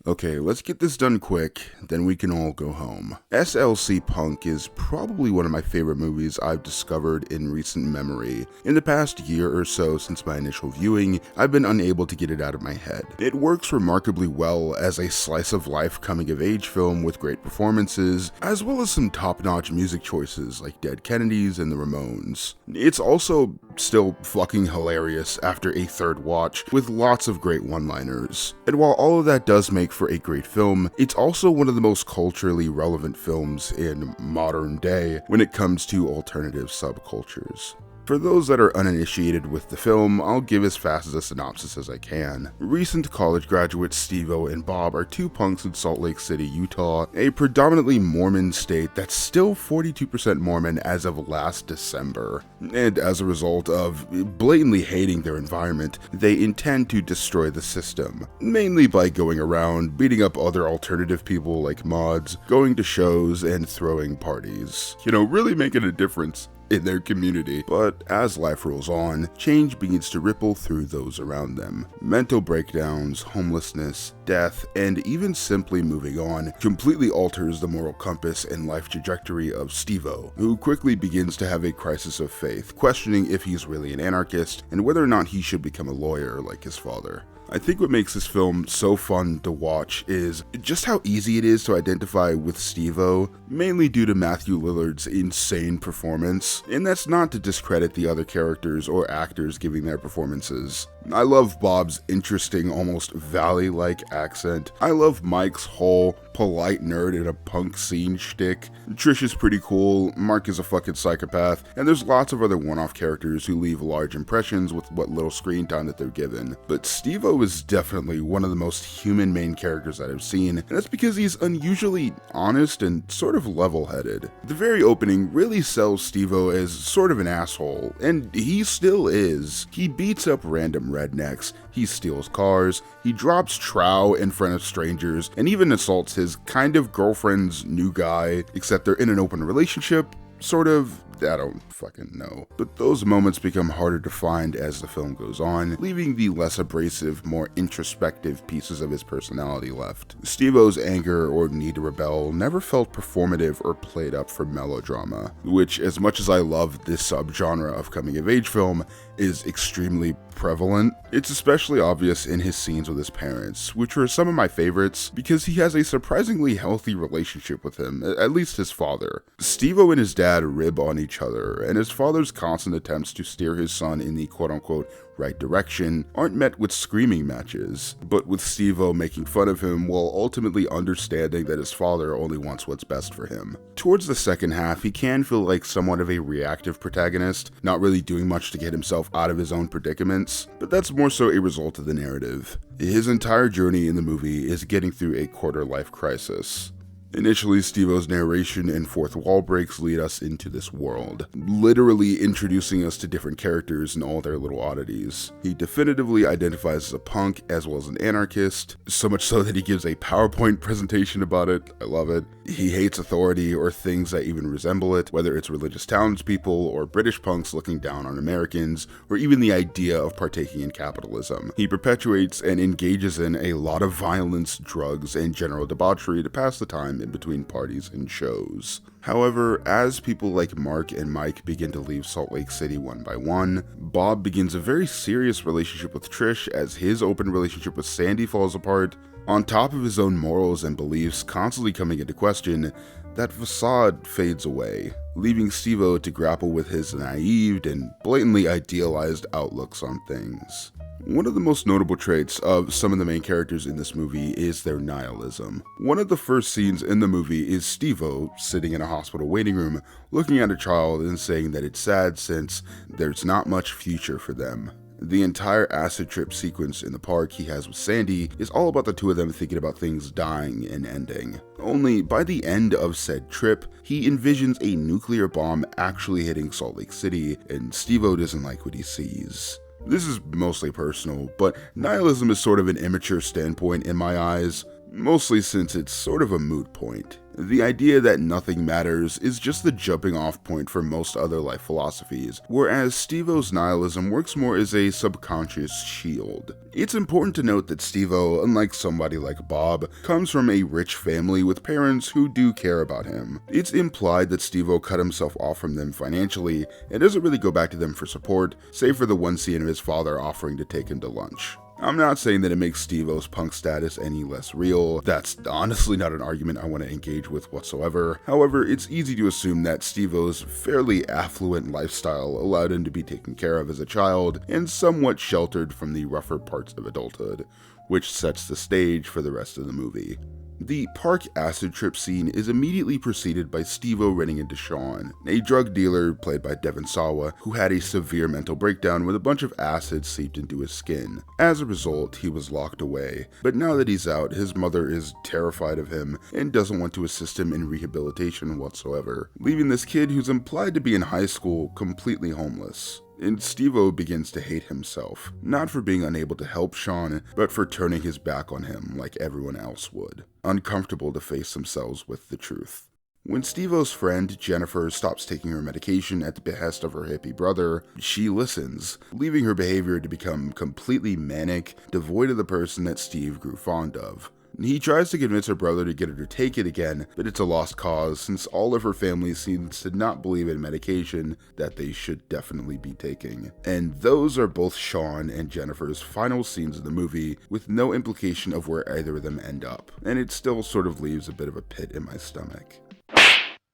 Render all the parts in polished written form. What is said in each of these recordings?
Okay, let's get this done quick, then we can all go home. SLC Punk is probably one of my favorite movies I've discovered in recent memory. In the past year or so since my initial viewing, I've been unable to get it out of my head. It works remarkably well as a slice-of-life coming-of-age film with great performances, as well as some top-notch music choices like Dead Kennedys and the Ramones. It's also still fucking hilarious after a third watch, with lots of great one-liners. And while all of that does make for a great film, it's also one of the most culturally relevant films in modern day when it comes to alternative subcultures. For those that are uninitiated with the film, I'll give as fast as a synopsis as I can. Recent college graduates Steve-O and Bob are two punks in Salt Lake City, Utah, a predominantly Mormon state that's still 42% Mormon as of last December. And as a result of blatantly hating their environment, they intend to destroy the system, mainly by going around beating up other alternative people like mods, going to shows, and throwing parties. Really making a difference in their community. But as life rolls on, change begins to ripple through those around them. Mental breakdowns, homelessness, death, and even simply moving on completely alters the moral compass and life trajectory of Steve-O, who quickly begins to have a crisis of faith, questioning if he's really an anarchist and whether or not he should become a lawyer like his father. I think what makes this film so fun to watch is just how easy it is to identify with Steve-O, mainly due to Matthew Lillard's insane performance, and that's not to discredit the other characters or actors giving their performances. I love Bob's interesting, almost valley-like accent. I love Mike's whole polite nerd in a punk scene shtick. Trish is pretty cool, Mark is a fucking psychopath, and there's lots of other one-off characters who leave large impressions with what little screen time that they're given. But Steve-O is definitely one of the most human main characters that I've seen, and that's because he's unusually honest and sort of level-headed. The very opening really sells Steve-O as sort of an asshole, and he still is. He beats up random rednecks, he steals cars, he drops trow in front of strangers, and even assaults his kind of girlfriend's new guy, except they're in an open relationship, sort of. I don't fucking know. But those moments become harder to find as the film goes on, leaving the less abrasive, more introspective pieces of his personality left. Steve-O's anger or need to rebel never felt performative or played up for melodrama, which, as much as I love this subgenre of coming-of-age film, is extremely prevalent. It's especially obvious in his scenes with his parents, which are some of my favorites because he has a surprisingly healthy relationship with him, at least his father. Steve-O and his dad rib on each other, and his father's constant attempts to steer his son in the quote-unquote right direction aren't met with screaming matches, but with Steve-O making fun of him while ultimately understanding that his father only wants what's best for him. Towards the second half, he can feel like somewhat of a reactive protagonist, not really doing much to get himself out of his own predicaments, but that's more so a result of the narrative. His entire journey in the movie is getting through a quarter-life crisis. Initially, Steve-O's narration and fourth wall breaks lead us into this world, literally introducing us to different characters and all their little oddities. He definitively identifies as a punk as well as an anarchist, so much so that he gives a PowerPoint presentation about it. I love it. He hates authority or things that even resemble it, whether it's religious townspeople or British punks looking down on Americans, or even the idea of partaking in capitalism. He perpetuates and engages in a lot of violence, drugs, and general debauchery to pass the time in between parties and shows. However, as people like Mark and Mike begin to leave Salt Lake City one by one, Bob begins a very serious relationship with Trish as his open relationship with Sandy falls apart. On top of his own morals and beliefs constantly coming into question, that facade fades away, leaving Steve-O to grapple with his naive and blatantly idealized outlooks on things. One of the most notable traits of some of the main characters in this movie is their nihilism. One of the first scenes in the movie is Steve-O sitting in a hospital waiting room, looking at a child and saying that it's sad since there's not much future for them. The entire acid trip sequence in the park he has with Sandy is all about the two of them thinking about things dying and ending. Only by the end of said trip, he envisions a nuclear bomb actually hitting Salt Lake City, and Steve-O doesn't like what he sees. This is mostly personal, but nihilism is sort of an immature standpoint in my eyes, mostly since it's sort of a moot point. The idea that nothing matters is just the jumping off point for most other life philosophies, whereas Steve-O's nihilism works more as a subconscious shield. It's important to note that Steve-O, unlike somebody like Bob, comes from a rich family with parents who do care about him. It's implied that Steve-O cut himself off from them financially and doesn't really go back to them for support, save for the one scene of his father offering to take him to lunch. I'm not saying that it makes Steve-O's punk status any less real. That's honestly not an argument I want to engage with whatsoever. However, it's easy to assume that Steve-O's fairly affluent lifestyle allowed him to be taken care of as a child and somewhat sheltered from the rougher parts of adulthood, which sets the stage for the rest of the movie. The park acid trip scene is immediately preceded by Steve-O running into Sean, a drug dealer played by Devon Sawa, who had a severe mental breakdown with a bunch of acid seeped into his skin. As a result, he was locked away, but now that he's out, his mother is terrified of him and doesn't want to assist him in rehabilitation whatsoever, leaving this kid who's implied to be in high school completely homeless. And Steve-O begins to hate himself, not for being unable to help Sean, but for turning his back on him like everyone else would, uncomfortable to face themselves with the truth. When Steve-O's friend, Jennifer, stops taking her medication at the behest of her hippie brother, she listens, leaving her behavior to become completely manic, devoid of the person that Steve grew fond of. He tries to convince her brother to get her to take it again, but it's a lost cause since all of her family seems to not believe in medication that they should definitely be taking. And those are both Sean and Jennifer's final scenes of the movie, with no implication of where either of them end up. And it still sort of leaves a bit of a pit in my stomach.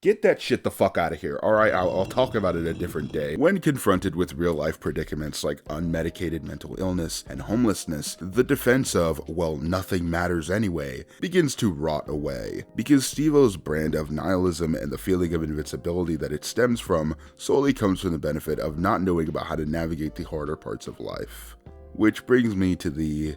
Get that shit the fuck out of here. Alright, I'll talk about it a different day. When confronted with real life predicaments like unmedicated mental illness and homelessness, the defense of, well, nothing matters anyway, begins to rot away. Because Steve-O's brand of nihilism and the feeling of invincibility that it stems from solely comes from the benefit of not knowing about how to navigate the harder parts of life. Which brings me to the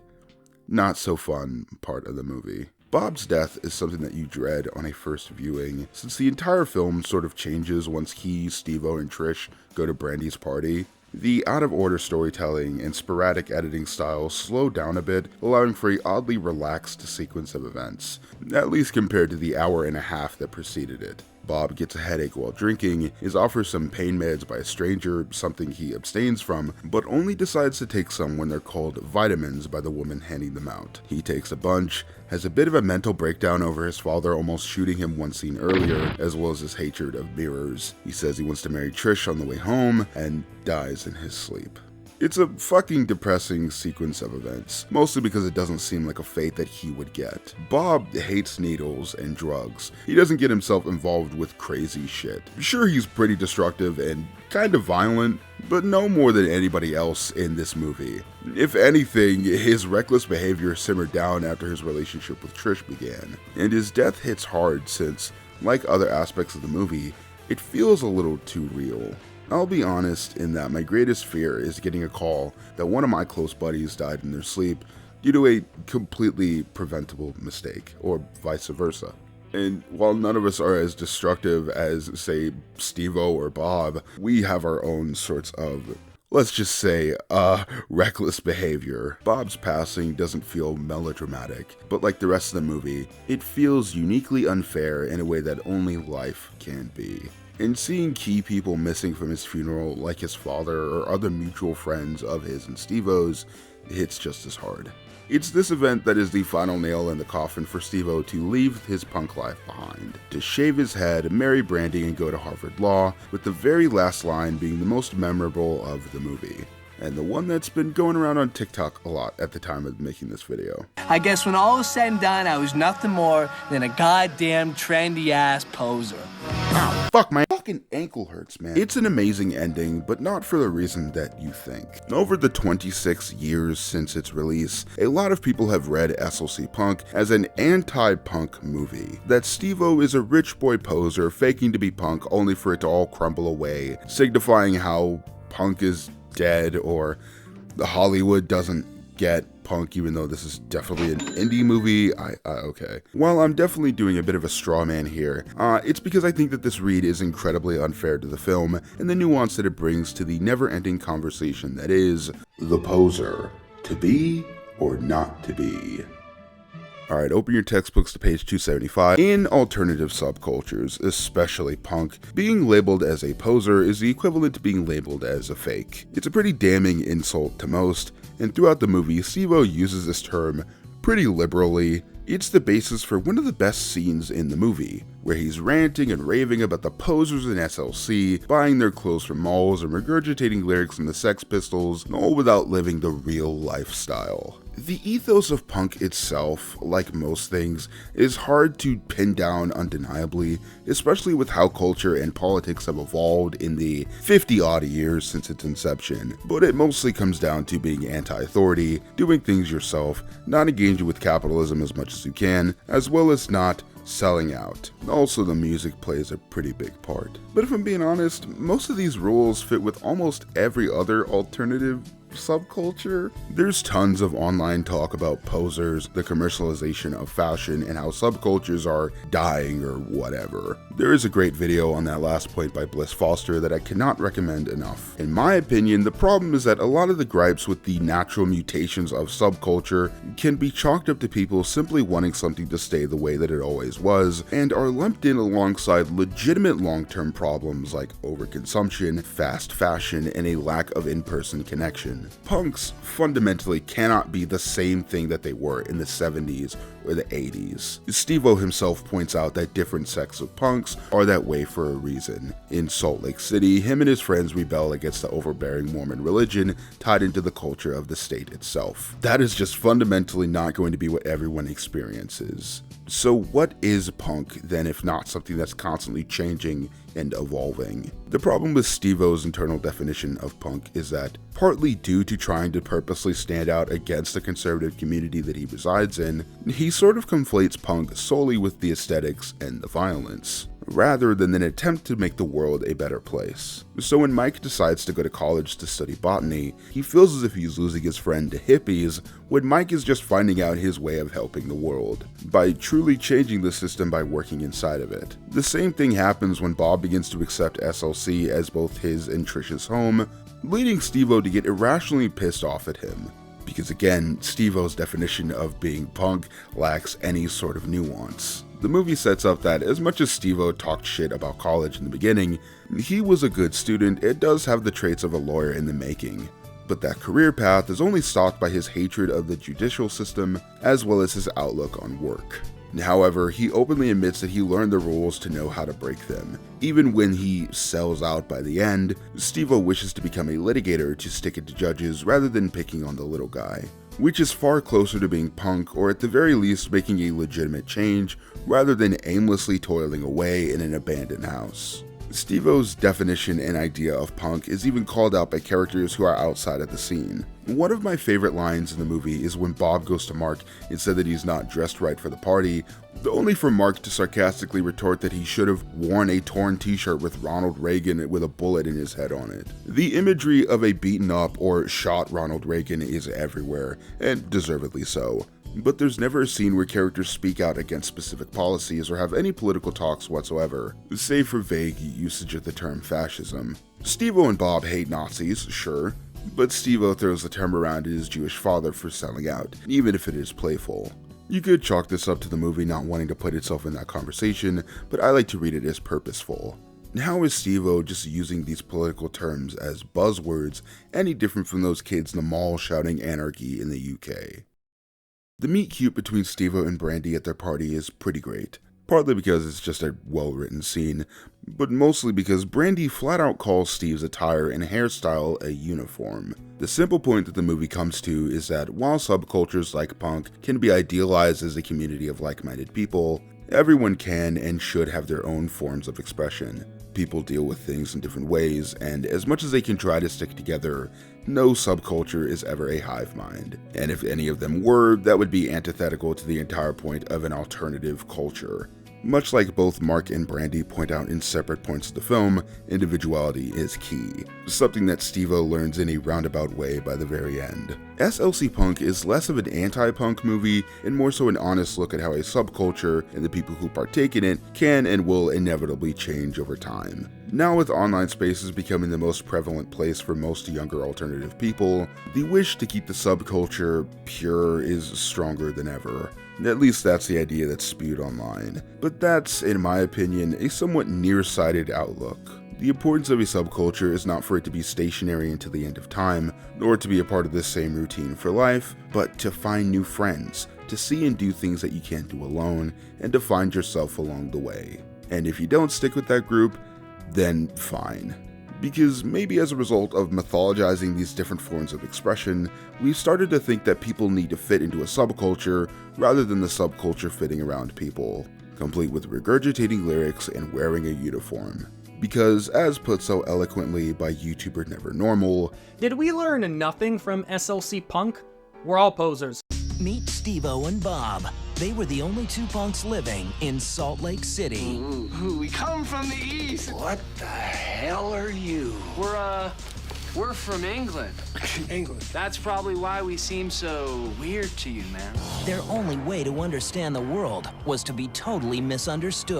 not so fun part of the movie. Bob's death is something that you dread on a first viewing, since the entire film sort of changes once he, Steve-O, and Trish go to Brandy's party. The out-of-order storytelling and sporadic editing styles slow down a bit, allowing for an oddly relaxed sequence of events, at least compared to the hour and a half that preceded it. Bob gets a headache while drinking, is offered some pain meds by a stranger, something he abstains from, but only decides to take some when they're called vitamins by the woman handing them out. He takes a bunch, has a bit of a mental breakdown over his father almost shooting him one scene earlier, as well as his hatred of mirrors. He says he wants to marry Trish on the way home, and dies in his sleep. It's a fucking depressing sequence of events, mostly because it doesn't seem like a fate that he would get. Bob hates needles and drugs. He doesn't get himself involved with crazy shit. Sure, he's pretty destructive and kind of violent, but no more than anybody else in this movie. If anything, his reckless behavior simmered down after his relationship with Trish began, and his death hits hard since, like other aspects of the movie, it feels a little too real. I'll be honest in that my greatest fear is getting a call that one of my close buddies died in their sleep due to a completely preventable mistake, or vice versa. And while none of us are as destructive as, say, Steve-O or Bob, we have our own sorts of, let's just say, reckless behavior. Bob's passing doesn't feel melodramatic, but like the rest of the movie, it feels uniquely unfair in a way that only life can be. And seeing key people missing from his funeral, like his father or other mutual friends of his and Steve-O's, hits just as hard. It's this event that is the final nail in the coffin for Steve-O to leave his punk life behind, to shave his head, marry Brandy, and go to Harvard Law, with the very last line being the most memorable of the movie, and the one that's been going around on TikTok a lot at the time of making this video. I guess when all was said and done, I was nothing more than a goddamn trendy-ass poser. Ow, fuck, my fucking ankle hurts, man. It's an amazing ending, but not for the reason that you think. Over the 26 years since its release, a lot of people have read SLC Punk as an anti-punk movie. That Steve-O is a rich boy poser faking to be punk only for it to all crumble away, signifying how punk is dead, or the Hollywood doesn't get punk, even though this is definitely an indie movie. Okay. While I'm definitely doing a bit of a straw man here, it's because I think that this read is incredibly unfair to the film and the nuance that it brings to the never-ending conversation that is the poser, to be or not to be. Alright, open your textbooks to page 275. In alternative subcultures, especially punk, being labeled as a poser is the equivalent to being labeled as a fake. It's a pretty damning insult to most, and throughout the movie, Steve-O uses this term pretty liberally. It's the basis for one of the best scenes in the movie, where he's ranting and raving about the posers in SLC, buying their clothes from malls and regurgitating lyrics from the Sex Pistols, all without living the real lifestyle. The ethos of punk itself, like most things, is hard to pin down undeniably, especially with how culture and politics have evolved in the 50-odd years since its inception, but it mostly comes down to being anti-authority, doing things yourself, not engaging with capitalism as much as you can, as well as not selling out. Also, the music plays a pretty big part. But if I'm being honest, most of these rules fit with almost every other alternative subculture. There's tons of online talk about posers, the commercialization of fashion, and how subcultures are dying or whatever. There is a great video on that last point by Bliss Foster that I cannot recommend enough. In my opinion, the problem is that a lot of the gripes with the natural mutations of subculture can be chalked up to people simply wanting something to stay the way that it always was, and are lumped in alongside legitimate long-term problems like overconsumption, fast fashion, and a lack of in-person connection. Punks fundamentally cannot be the same thing that they were in the 70s or the 80s. Steve-O himself points out that different sects of punks are that way for a reason. In Salt Lake City, him and his friends rebel against the overbearing Mormon religion tied into the culture of the state itself. That is just fundamentally not going to be what everyone experiences. So what is punk then if not something that's constantly changing and evolving? The problem with Steve-O's internal definition of punk is that, partly due to trying to purposely stand out against the conservative community that he resides in, he sort of conflates punk solely with the aesthetics and the violence, rather than an attempt to make the world a better place. So when Mike decides to go to college to study botany, he feels as if he's losing his friend to hippies, when Mike is just finding out his way of helping the world, by truly changing the system by working inside of it. The same thing happens when Bob begins to accept SLC as both his and Trish's home, leading Steve-O to get irrationally pissed off at him. Because again, Steve-O's definition of being punk lacks any sort of nuance. The movie sets up that as much as Steve-O talked shit about college in the beginning, he was a good student. It does have the traits of a lawyer in the making. But that career path is only stopped by his hatred of the judicial system, as well as his outlook on work. However, he openly admits that he learned the rules to know how to break them. Even when he sells out by the end, Steve-O wishes to become a litigator to stick it to judges rather than picking on the little guy, which is far closer to being punk, or at the very least making a legitimate change rather than aimlessly toiling away in an abandoned house. Steve-O's definition and idea of punk is even called out by characters who are outside of the scene. One of my favorite lines in the movie is when Bob goes to Mark and said that he's not dressed right for the party, only for Mark to sarcastically retort that he should have worn a torn t-shirt with Ronald Reagan with a bullet in his head on it. The imagery of a beaten up or shot Ronald Reagan is everywhere, and deservedly so. But there's never a scene where characters speak out against specific policies or have any political talks whatsoever, save for vague usage of the term fascism. Steve-O and Bob hate Nazis, sure, but Steve-O throws the term around at his Jewish father for selling out, even if it is playful. You could chalk this up to the movie not wanting to put itself in that conversation, but I like to read it as purposeful. How is Steve-O just using these political terms as buzzwords any different from those kids in the mall shouting anarchy in the UK? The meet cute between Steve-O and Brandy at their party is pretty great, partly because it's just a well-written scene, but mostly because Brandy flat out calls Steve's attire and hairstyle a uniform. The simple point that the movie comes to is that while subcultures like punk can be idealized as a community of like-minded people, everyone can and should have their own forms of expression. People deal with things in different ways, and as much as they can try to stick together, no subculture is ever a hive mind. And if any of them were, that would be antithetical to the entire point of an alternative culture. Much like both Mark and Brandy point out in separate points of the film, individuality is key, something that Steve-O learns in a roundabout way by the very end. SLC Punk is less of an anti-punk movie and more so an honest look at how a subculture and the people who partake in it can and will inevitably change over time. Now with online spaces becoming the most prevalent place for most younger alternative people, the wish to keep the subculture pure is stronger than ever. At least that's the idea that's spewed online. But that's, in my opinion, a somewhat nearsighted outlook. The importance of a subculture is not for it to be stationary until the end of time, nor to be a part of the same routine for life, but to find new friends, to see and do things that you can't do alone, and to find yourself along the way. And if you don't stick with that group, then fine. Because maybe as a result of mythologizing these different forms of expression, we've started to think that people need to fit into a subculture rather than the subculture fitting around people, complete with regurgitating lyrics and wearing a uniform. Because, as put so eloquently by YouTuber Never Normal, did we learn nothing from SLC Punk? We're all posers. Meet Steve-O and Bob. They were the only two punks living in Salt Lake City. Ooh, we come from the east. What the hell are you? We're from England. England. That's probably why we seem so weird to you, man. Their only way to understand the world was to be totally misunderstood.